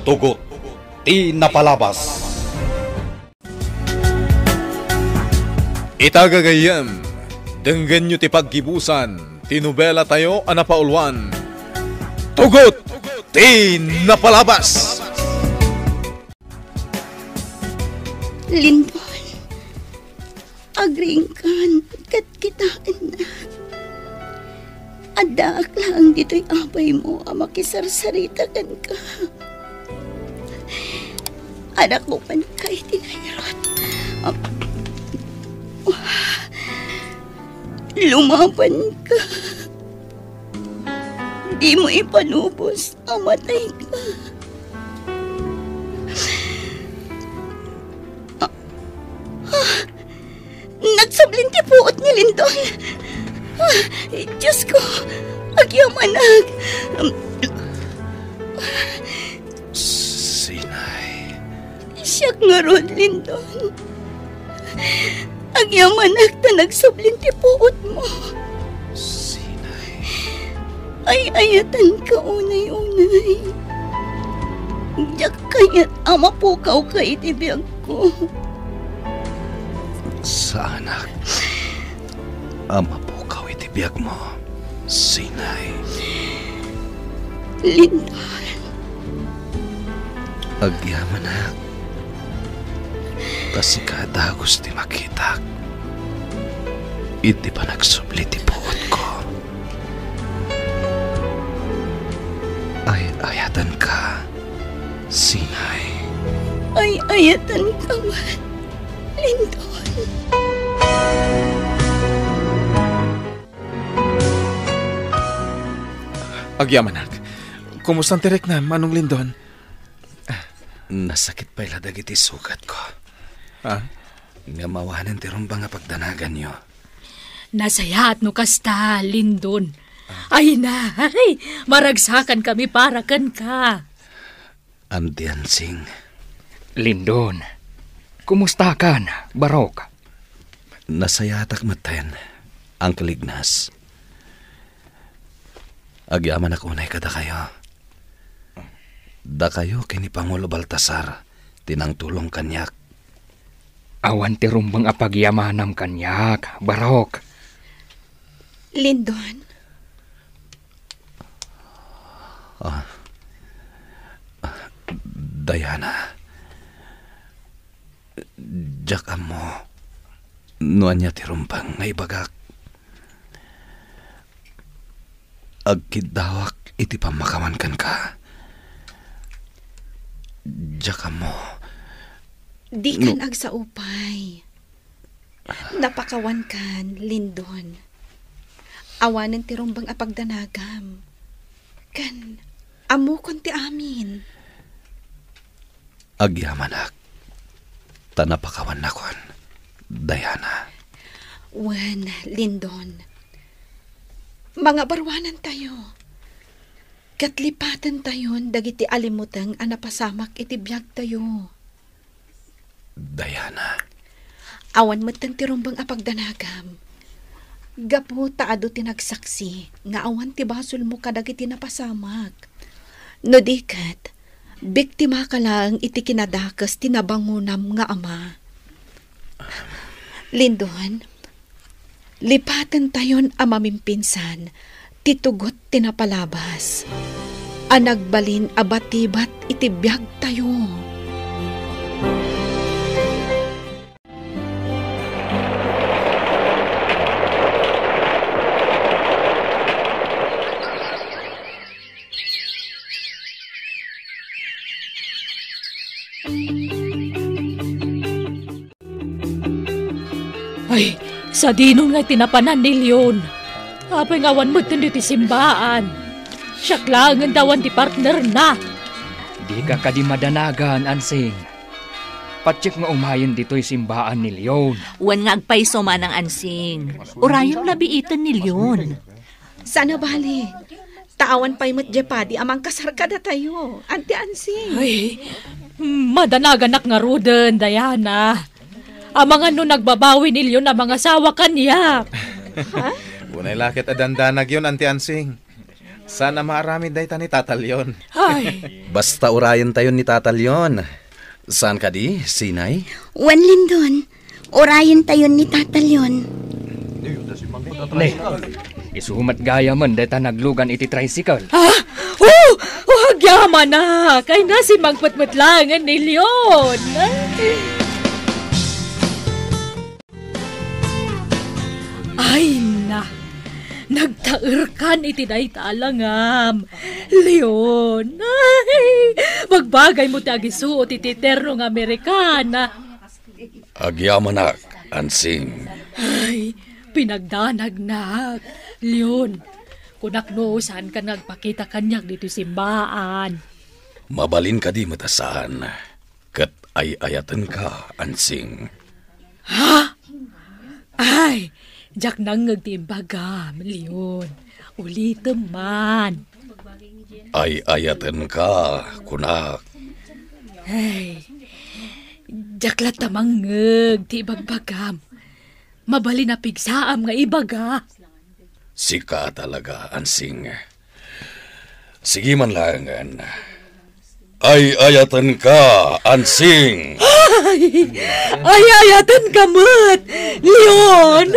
Tugot, ti napalabas. Itagagayam, denggan nyo ti paggibusan, tinubela tayo anapaulwan. Tugot, ti napalabas. Lindon, agringkan, kat kitaan na. Adak lang dito'y abay mo, makisarsaritagan ka. Anak mo man kay tinayarot. Lumaban ka. Di mo ipanubos, amatay ka. Nagsablinti puot ni Lindon. Diyos ko, agyamanag. Sinay. Siyak nga ron, Lindon. Agyamanag na nagsablinti puot mo. Sinay. Ay ayatan ka unay-unay. Diyak kaya't ama pukaw ka itibiyag ko. Sa anak, ama pukaw itibiyag mo, Sinay. Lindon. Agyaman na. Kasi kada gusto makita. Iti pa nagsubli ti puot ko. Ay ayatan ka, Sinay. Ay ayatan ka man, Lindon. Agyamanag, kumusta ang tirek na, Manong Lindon? Nasakit pa iladag iti sugat ko. Nga mawanan ti rumbang nga pagdanagan nyo. Nasayaat no kasta, Lindon. Ay na, ay, maragsakan kami para kan ka. Andiansing. Lindon, kumusta kan, Barok? Nasayatak matayan ang kalignas. Agyaman ako unay kada kayo. Da kayo kini Pangulo Baltasar, tinang tulong kanyak. Awan ti rumbang apagyamanam kanyak, Barok. Lindon. Diana. Diyak mo. Nuan niya ti rumbang nga ibagak. Agkidawak iti pamakawan kan ka. Diyak mo. Di kan agsaupay. Napakawan kan, Lindon. Awanan ti rumbang apagdanagam. Kan, amo kon ti amin. Agyamanak. Tanapakawan na kon, Diana. Wan, Lindon. Mga barwanan tayo. Katlipatan tayon dagiti alimutang anapasamak iti biyag tayo. Diana. Awan matang ti rumbang apagdanagam. Gapo taado tinagsaksi nga awan ti basol mo kadagiti napasamak. No dikat, biktima ka lang iti kinadakas tinabangunam nga ama. Lindon, lipatan tayon amamimpinsan, titugot tinapalabas. Anagbalin abatibat iti biyag tayo. Ay, sa dinong nga tinapanan ni Leon. Apay ngawan mo ito ti simbaan. Siya klangan dawan ti partner na. Di ka kadi madanagan, Ansing. Patsik nga umayon dito'y simbaan ni Leon. Wan nga agpaiso man ang Ansing. Urayang labiitan ni Leon. Sana bali. Taawan pa'y matjepadi amang kasarkada tayo. Ante Ansing. Ay, madanagan nga ruden, Diana. Amang ano nagbabawi ni Leon na mga asawa kanya. Ha? Unay lakit adandanag yun, Auntie Ansing. Sana marami day ta ni Tatalyon. Ay, Basta urayan tayo ni Tatalyon. Saan ka di, Sinay? Wan Lindon, orayan tayo ni Tatalyon. Ne, isuhumat gaya man deta naglugan iti tricycle. Hagyaman na. Kay na si magpatmatlangan ni Leon. Ay na. Nagtaer kan iti day talangam. Leon. Ay, magbagay mo ti agisuot iti ternong Amerikana. Agyamanak, Ansing. Ay, pinagdanag na. Leon, kunak no, saan ka nagpakita kanyak dito simbaan? Mabalin ka di matasaan. Kat ay-ayatan ka, Ansing. Ay, jak nang nagtimbagam, Leon. Ulitin man. Ay-ayatan ka, kunak. Ay, jak la tamang ti bagbagam. Mabali na pigsaam nga ibaga. Sika talaga, Ansing. Sige man langan. Ay-ayatan ka, Ansing. Ay, ayatan ka mat, Leon.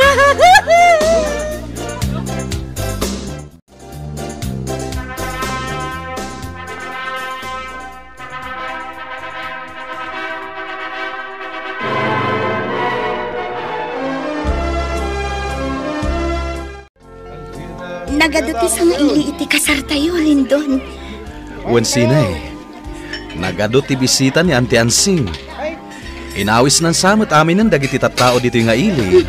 Nagaduti sa nga ili iti kasar tayo, Lindon. Wen Sinay, nagado ti bisita ni Auntie Ansing. Inawis ng samot amin ng dagiti tattao dito nga ili.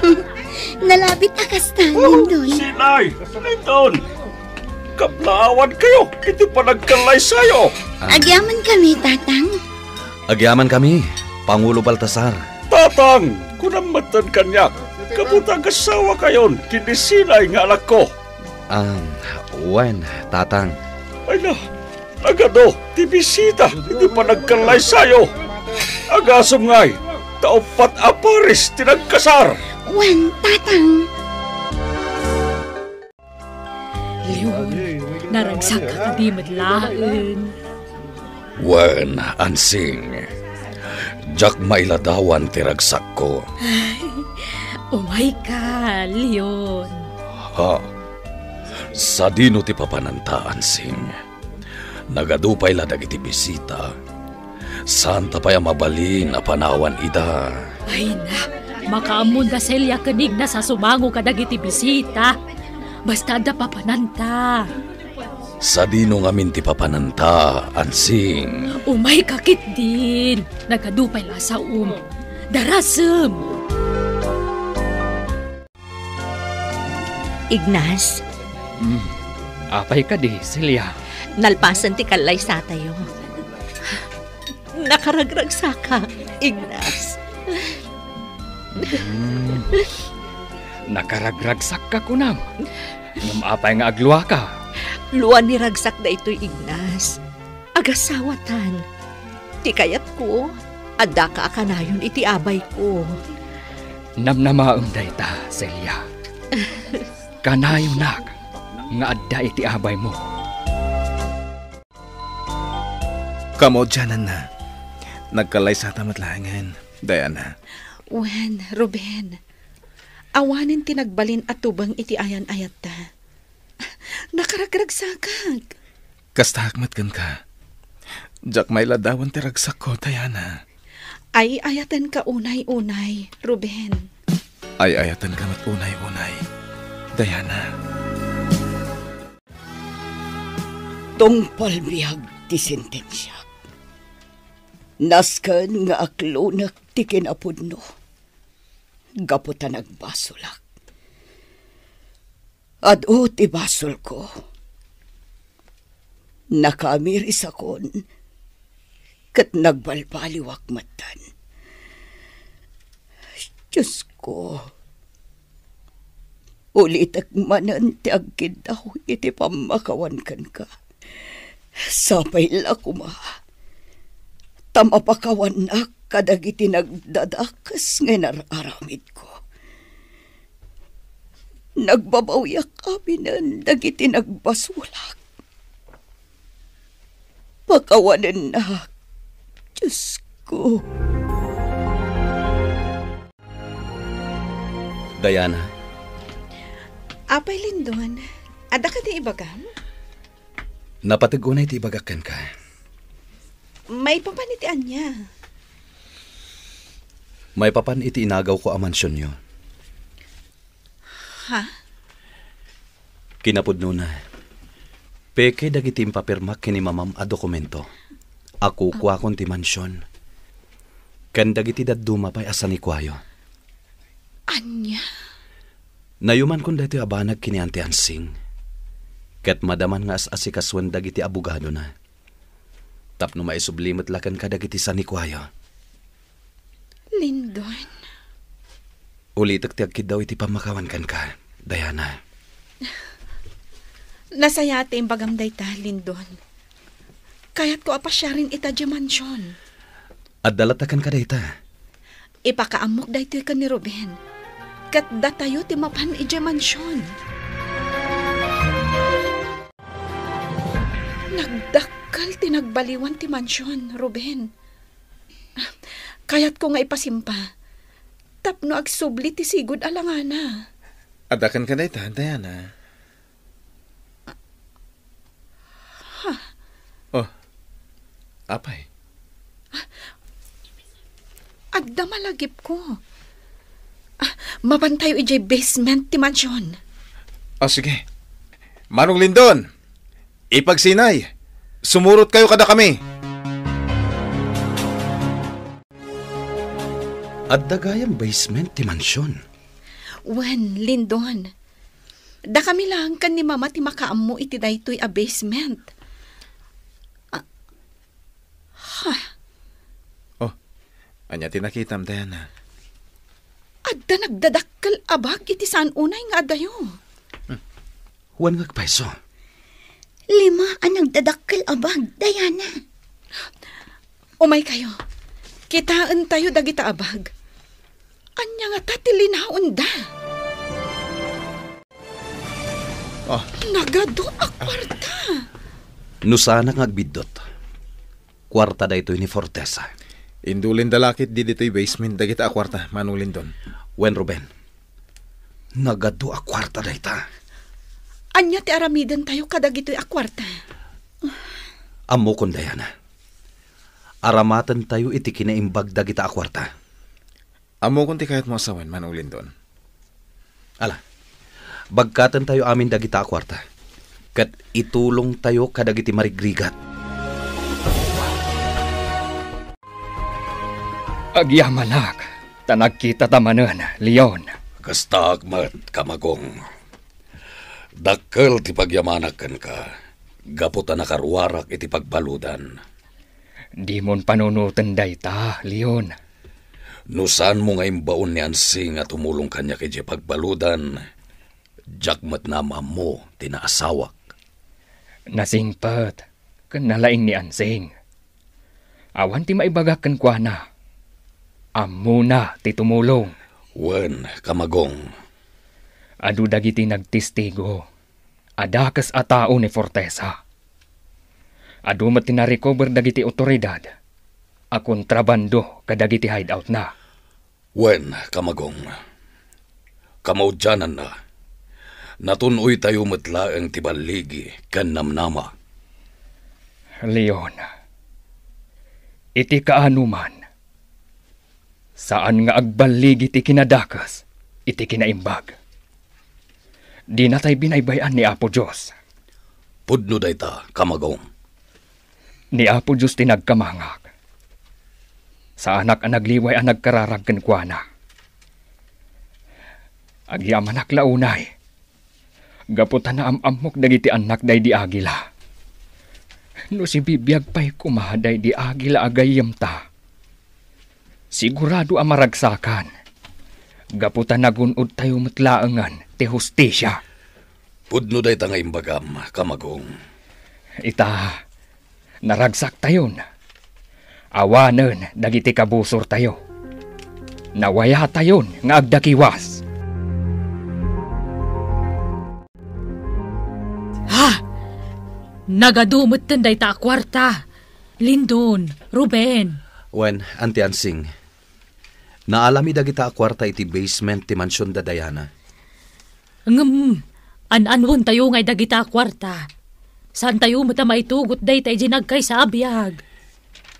Nalapit akasta, Lindon. Sinay! Lindon! Kablaawan kayo! Iti pa nagkalay sa'yo! Agyaman kami, Tatang. Agyaman kami, Pangulo Baltasar. Tatang! Kunamatan kanyak! Kabutang kasawa kayon! Kini Sinay nga anak ko! Wen, Tatang. Ay na! Agado! Ti bisita! Hindi pa nagkalay sa'yo! Agasom nga'y! Taupat aparis tinagkasar! Wan, Tatang. Leon, naragsak ka di madlaan. Wen, Ansing. Jak mailadawan ti ragsak ko. Umay ka, Leon. Sa dino ti papananta, Ansing. Nagadupay la dagiti bisita. Santa pa'y mabalin a panawan ida. Ay na, makaamon da selya kanig na sa sumango ka dagiti bisita. Basta da papananta. Sa dino ngamin ti papananta, Ansing. Umay kakit din. Nagadupay la sa Darasem. Ignas, Apay ka di, Celia. nalpasan ti kalay sa tayo. Nakaragrag sa ka, Ignas. Nakaragragsak ka kunam. Ngam apay nga agluwa ka. Luan ni ragsak da ito'y Ignas. Agasawatan. Ti kayat ko, adda ka akanayon iti abay ko. Namnamaom dayta, Celia. Kanayo nak, nga adda iti abay mo. Kamo dyanan na. Nagkalay sa tamatlangan, Diana. Wen, Ruben. Awanin tinagbalin at tubang iti ayan-ayat ta. Nakaragragsakag. Kasta hakmat kan ka. Jak may ladawan ti ragsak ko, Diana. Ay ayatan ka unay-unay, Ruben. Ay ayatan ka mat unay-unay, Diana. Tungpal biyag ti sentensya. Naskan nga aklonak ti kinapudno. Gaputa nagbasulak. Ado ti basol ko. Nakamiris akon. Kat nagbalbaliwak matan. Diyos ko. Ulitak manan ti agkid daw iti pamakawan kan ka. Sapay la kuma. Tamapakawan na kadagiti nagdadakas nga nararamid ko. Nagbabawyak kami nan dagiti nagbasulak. pakawanan na. Diyos ko. Diana, Apay Lindon, ada ka di ibagam? napatigunay ti ibagakan ka. May papanitian niya. May papan iti inagaw ko a mansyon nyo. Ha? Kinapudno na. Peke dagiti papirmak kini mamam a dokumento. Ako kuha kon ti mansyon. Kan dagiti dadduma pa'y asa ni kwayo. Anya? Nayuman kon dati abanag kini Auntie Ansing. Ket madaman nga as-asikaswan dagiti abogado na. Tapno maisublimot lakan ka dagiti sa ni kwayo. Lindon. Ulitak tiagkid daw iti pamakawan kan ka, Diana. Nasayate imbagam dayta, Lindon. Kaya't ko apasya rin ita di mansyon. At dalatakan ka dayta. Ipakaamok daytoy ka ni Ruben. Kat datayo ti mapan iti mansyon. Nagdakkel tinagbaliwan ti mansyon, Ruben. Kaya't ko nga ipasimpa. Tapno agsubli ti sigud alangana. Adakan ka dayta, Diana. Oh, apay. Adda malagip ko. Mabantayo ijay basement ti mansyon. Sige. Manong Lindon, ipagsinay. Sumurot kayo kada kami. At dagayang basement ti mansyon. Wen, Lindon. Da kami lang kan ni mama ti makaammo iti daytoy a basement. Anya tinakitam, Diana. Adda nagdadakkel abag iti saan unay nga adayo. Huwag ngagpaiso. 5 ang nagdadakkel abag, Diana. Umay kayo. Kitaan tayo dagita abag. Anya nga tatilinaon da. Nagado a kwarta. Nusana ngagbidot. Kwarta da ito ni Fortesa. Indulin dalakit di dito'y basement dagita a kwarta, Manong Lindon. Wen Ruben, nagado a kwarta da ita. Anya ti aramidan tayo kadagito'y a kwarta. Amo kon Diana. Aramatan tayo iti kinaimbag dagita a kwarta. Amo kung ti kahit mo asawan, Manong Lindon. Ala, bagkatan tayo amin dagita a kwarta. Kat itulong tayo kadagiti marigrigat. Agyamanak, tanagkita tamanan, Leon. Kasta agmat, kamagong. Dakkel ti pagyamanakan ka. Gaputa nakaruwarak iti pagbaludan. Di mon panunutan dayta, Leon. Nusan mo nga imbaon ni Ansing at tumulong kanya kay di pagbaludan. Jakmat na mo, tinaasawak. Nasingpat, kanalaing ni Ansing. Awan ti maibagakan kwa na. Amo na ti tumulong. Wen, kamagong. Adu dagiti nagtistigo. Adakas a tao ni Fortesa. Adu mat tinarecover dagiti otoridad. A kontrabando kadagiti hideout na. Wen, kamagong. Kamaudyanan na. Natunoy tayo matlaang tibaligi kan namnama. Leon, iti kaanuman. Saan nga agbaligi iti kinadakas, iti kinaimbag. Di na tayo binaybayan ni Apo Diyos. Pudno dayta, kamagong. Ni Apo Diyos tinagkamangag. Sa anak ang nagliway ang nagkararagkan kwa na. Agyaman launay. Gaputan na amok dagiti anak day di agila. No si bibiyag pa'y kumahaday di agila agayam ta. Sigurado ang maragsakan. Gaputan nagunod tayo matlaangan ti hustisya. Pudno dayta nga imbagam, kamagong. Ita, naragsak tayon. Awanen dagiti kabusor tayo. Nawaya tayon nga agdakiwas. Nagadumot tanday ta kwarta. Lindon, Ruben. Wen, Auntie Ansing, naalami dagita a kwarta iti basement ti mansyon da Diana. An-anwon tayo ngay dagita kwarta. Saan tayo mata maitugot day tayo ginagkay sa abiyag?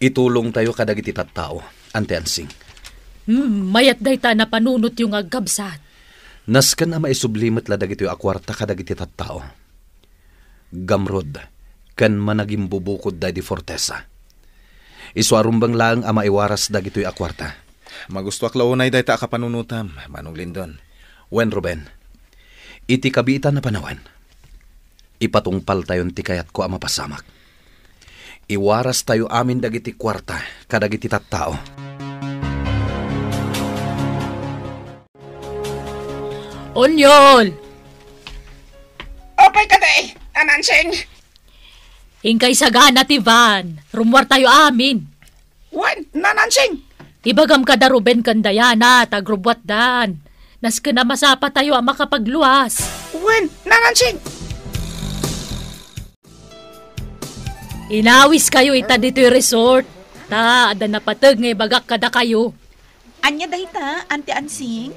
Itulong tayo kadagiti tattao, Auntie Ansing. Mayat day ta na panunot yung agkabsat. Naskan na maisublimit la dagiti akwarta kadagiti tattao. Gamrod, kan managing bubukod day di Fortesa. Iswarumbang lang ama iwaras dagito'y akwarta. Magusto aklaunay day ta kapanunutam, Manong Lindon. Wen, Ruben, iti kabitan na panawan, ipatungpal tayon ti kayat ko ama pasamak. Iwaras tayo amin dagiti kwarta, kadagiti tattao. Onyol! Opay ka day, Anansing. Ingkay sagana ti Van, rumwar tayo amin. Wan, Nanansing. Ibagam ka da Ruben kan Diana, tagrubwat dan. Nas ka na masapa tayo ang makapagluwas. Wan, Nanansing. Inawis kayo ita dito'y resort. Ta, ada napatag ngay bagak kada kayo. Anya dayta, Auntie Ansing?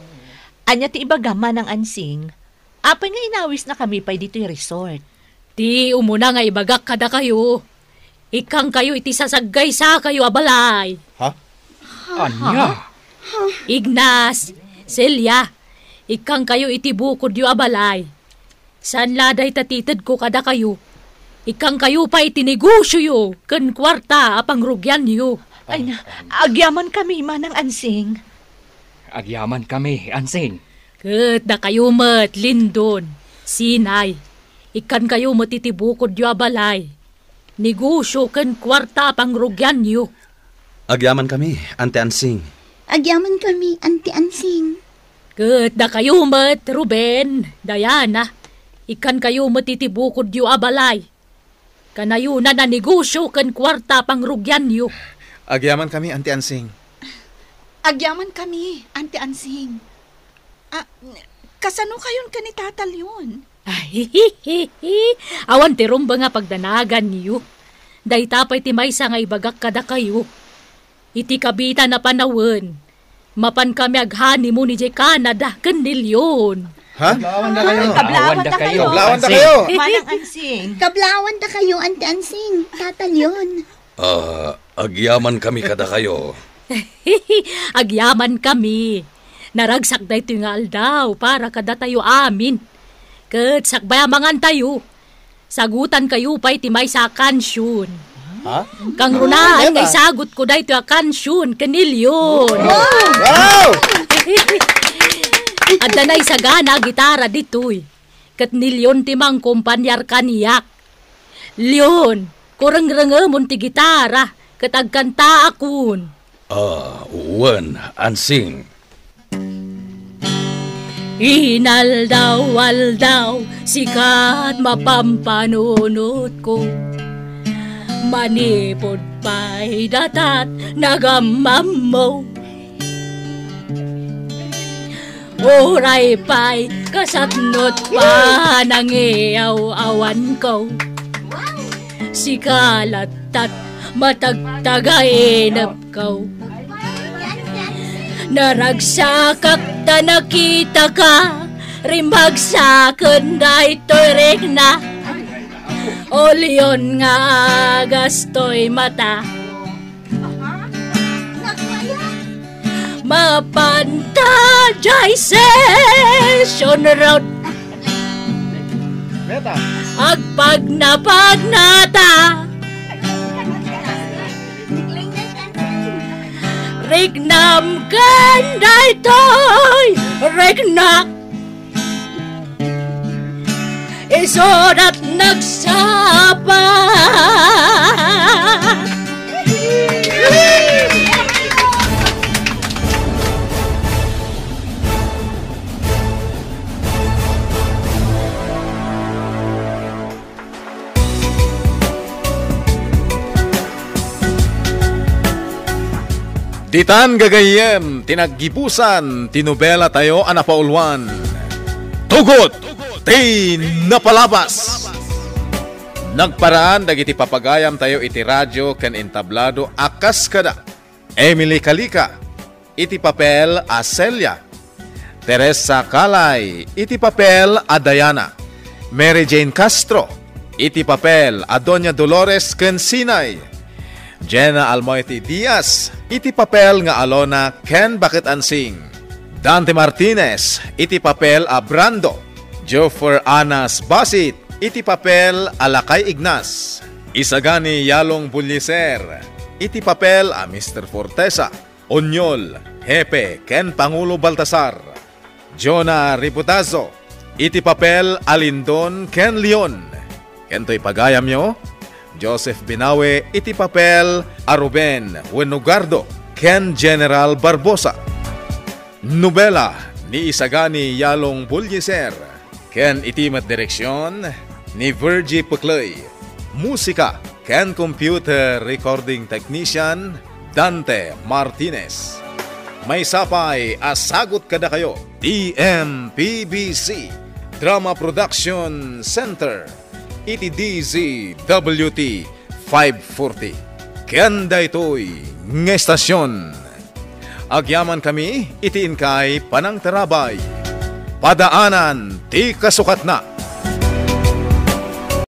Anya ti ibagama ng Ansing? Apay nga inawis na kami pa'y dito'y resort. Ti umuna nga ibagak kada kayo. Ikang kayo iti sasaggay sa kayo abalay. Ha? Anya? Ignas, Celia, ikang kayo iti bukod yu abalay. San laday tatitid ko kada kayo. Ikang kayo pa itinegosyo yu, kan kwarta apang rugyan yu. Ay na, agyaman kami manang Ansing. Agyaman kami, Ansing. Kat na kayo mat, Lindon, Sinay. Ikan kayo matitibukod yu abalay. Negosyo kan kwarta pang rugyan yu. Agyaman kami, Auntie Ansing. Agyaman kami, Auntie Ansing. Kat na kayo mat, Ruben, Diana. Ikan kayo matitibukod yu abalay. Kanayo na negosyo kan kwarta pang rugyan yu. Agyaman kami, Auntie Ansing. Agyaman kami, Auntie Ansing. Kasano kayon ka ni tatal yun? Ay, awan ti rumba nga pagdanagan niyo. Day tapay ti maysa nga ibagak kada kayo. Iti kabita na panawen. Mapan kami aghani mo ni Jay Canada, kanilyon. Ha? Kablawan da kayo. Kablawan da kayo. Kablawan da kayo. Manang Ansing. Kablawan da kayo, Auntie Ansing. Tatal yun. Agyaman kami kada kayo. Agyaman kami. Naragsak da ito nga aldaw para kada tayo amin. Kat sakbayamangan tayo. Sagutan kayo pa'y timay sa kansyon. Ha? Kang runaan ngay sagot ko da ito a kansyon, kanilyon. Wow! At danay sagana gitara ditoy. Kat nilyon timang kumpanyar kaniyak. Leon, kurang-rangamon ti gitara. Kat agkanta akun. Wan, Ansing. Inaldaw-aldaw, sikat mapampanunot ko. Manipod pa'y datat nagamam mo. Oray pa'y kasatnot pa nangiyaw-awan ko. Sikalatat matagtagainap ko. Naragsakak ta nakita ka, rimagsakan da ito'y regna. O leon nga gastoy mata. Mapanta jay session road. Agpag napagnata. Regnam ganda ito'y regna. Isorat nagsapa. Ditan gagayem, tinaggibusan, tinobela tayo anapaulwan. Tugot! Ti napalabas! Nagparaan dagiti papagayam tayo iti radyo ken entablado akas kada. Emily Kalika, iti papel a Celia. Teresa Kalay, iti papel a Diana. Mary Jane Castro, iti papel a Doña Dolores ken Sinay. Jenna Almoiti Diaz, iti papel nga Alona ken Bakit Ansing. Dante Martinez, iti papel a Brando. Joffer Anas Basit, iti papel a Lakay Ignas. Isagani Yalong Bulliser, iti papel a Mr. Fortesa. Onyol, Hepe ken Pangulo Baltasar. Jonah Riputazo, iti papel a Lindon ken Leon. Kento'y pagayam nyo, Joseph Binawe, iti papel a Ruben Wenugardo ken General Barbosa. Nobela ni Isagani Yalong Bulliser ken itimat direksyon ni Virgie Pucloy. Musika ken computer recording technician Dante Martinez. May sapay asagot kada kayo DMPBC Drama Production Center iti DZWT 540. Kanda ito'y ngestasyon. Agyaman kami iti inkay panang tarabay. Padaanan ti kasukat na.